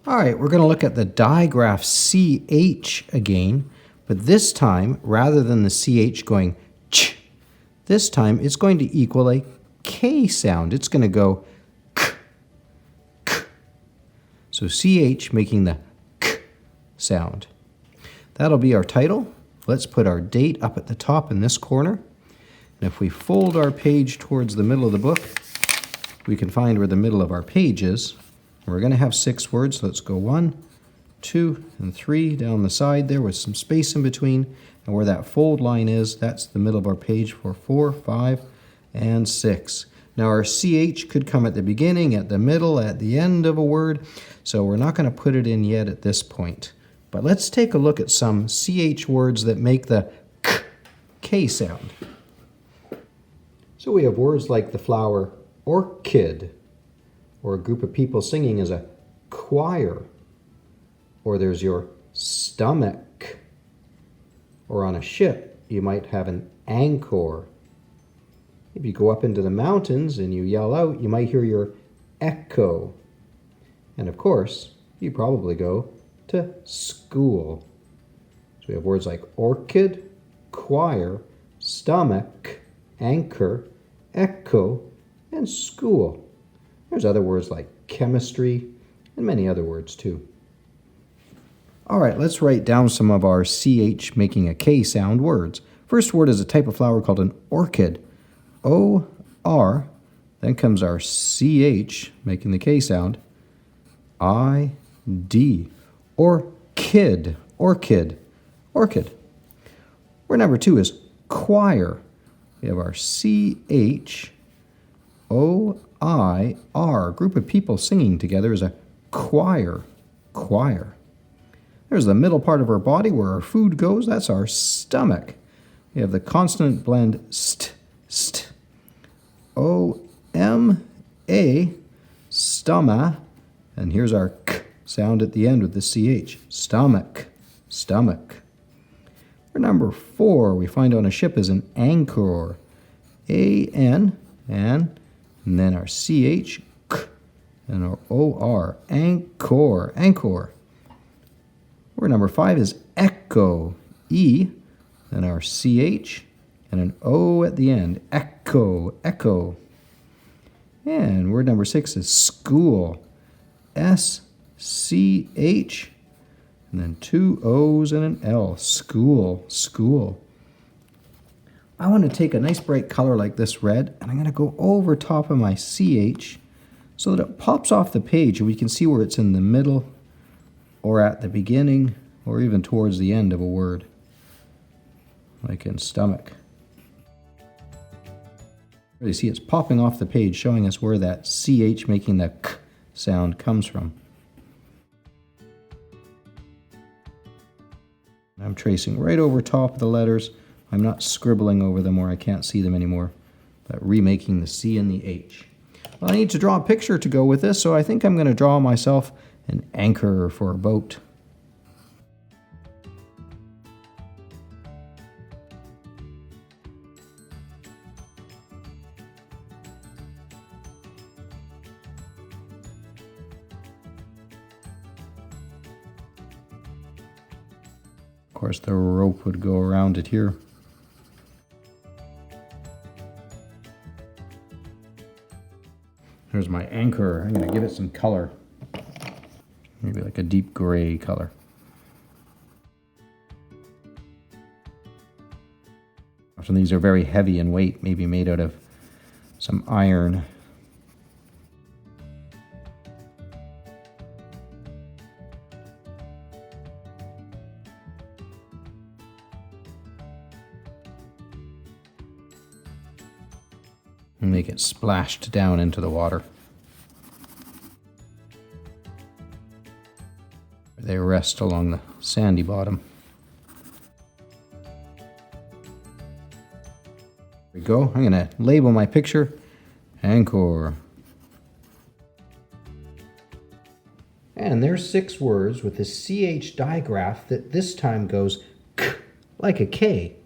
All right, we're going to look at the digraph CH again, but this time, rather than the CH going ch, this time it's going to equal a K sound. It's going to go k, k. So CH making the k sound. That'll be our title. Let's put our date up at the top in this corner. And if we fold our page towards the middle of the book, we can find where the middle of our page is. We're going to have 6 words. Let's go 1, 2, and 3 down the side there with some space in between. And where that fold line is, that's the middle of our page for 4, 5, and 6. Now our CH could come at the beginning, at the middle, at the end of a word. So we're not going to put it in yet at this point. But let's take a look at some CH words that make the K sound. So we have words like the flower orchid, or a group of people singing as a choir, or there's your stomach, or on a ship you might have an anchor. If you go up into the mountains and you yell out, you might hear your echo. And of course, you probably go to school. So we have words like orchid, choir, stomach, anchor, echo, and school. There's other words like chemistry and many other words too. All right, let's write down some of our CH making a K sound words. First word is a type of flower called an orchid. O-R, then comes our CH making the K sound. I-D, orchid, orchid, orchid. Word number 2 is choir. We have our CH, O-I-R, group of people singing together as a choir, choir. There's the middle part of our body where our food goes. That's our stomach. We have the consonant blend st, st. O-M-A, stomach. And here's our k sound at the end with the CH, stomach, stomach. For number 4, we find on a ship is an anchor, A-N, and then our CH, k, and our O-R, anchor, anchor. Word number 5 is echo, E, then our CH, and an O at the end, echo, echo. And word number 6 is school, S-C-H, and then 2 O's and an L, school, school. I want to take a nice bright color like this red, and I'm going to go over top of my CH so that it pops off the page and we can see where it's in the middle or at the beginning or even towards the end of a word, like in stomach. You see it's popping off the page, showing us where that CH making the k sound comes from. I'm tracing right over top of the letters. I'm not scribbling over them where I can't see them anymore, but remaking the C and the H. Well, I need to draw a picture to go with this, so I think I'm going to draw myself an anchor for a boat. Of course, the rope would go around it here. There's my anchor. I'm going to give it some color. Maybe like a deep gray color. Some of these are very heavy in weight, maybe made out of some iron. And make it splashed down into the water. They rest along the sandy bottom. There we go. I'm going to label my picture anchor. And there's 6 words with the CH digraph that this time goes k, like a K.